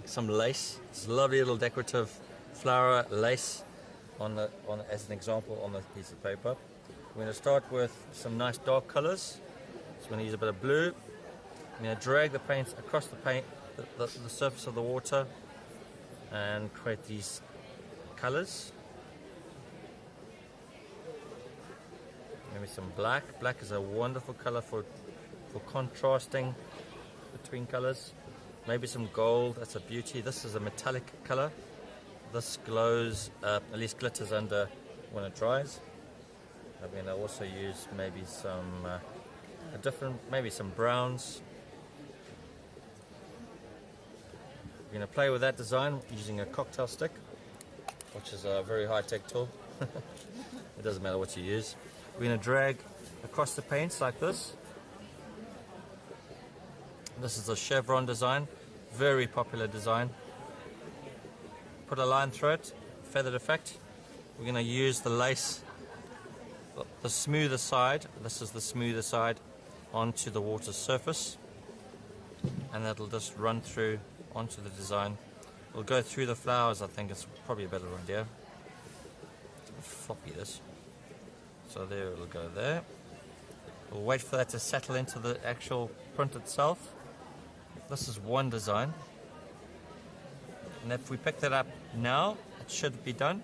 Some lace. It's a lovely little decorative flower lace as an example on a piece of paper. We're going to start with some nice dark colors. So we're going to use a bit of blue. I'm going to drag the paint across the surface of the water and create these colors. Maybe some black. Black is a wonderful color for contrasting between colors. Maybe some gold, that's a beauty. This is a metallic color. This glows, at least glitters under when it dries. I'm going to also use maybe some maybe some browns. I'm going to play with that design using a cocktail stick, which is a very high-tech tool. It doesn't matter what you use. We're going to drag across the paints like this. This is a chevron design, very popular design. Put a line through it, feathered effect. We're going to use the lace, the smoother side, this is the smoother side, onto the water's surface. And that'll just run through onto the design. We'll go through the flowers, I think it's probably a better idea. It's a bit floppy this. So there it'll go there. We'll wait for that to settle into the actual print itself. This is one design, and if we pick that up now, it should be done.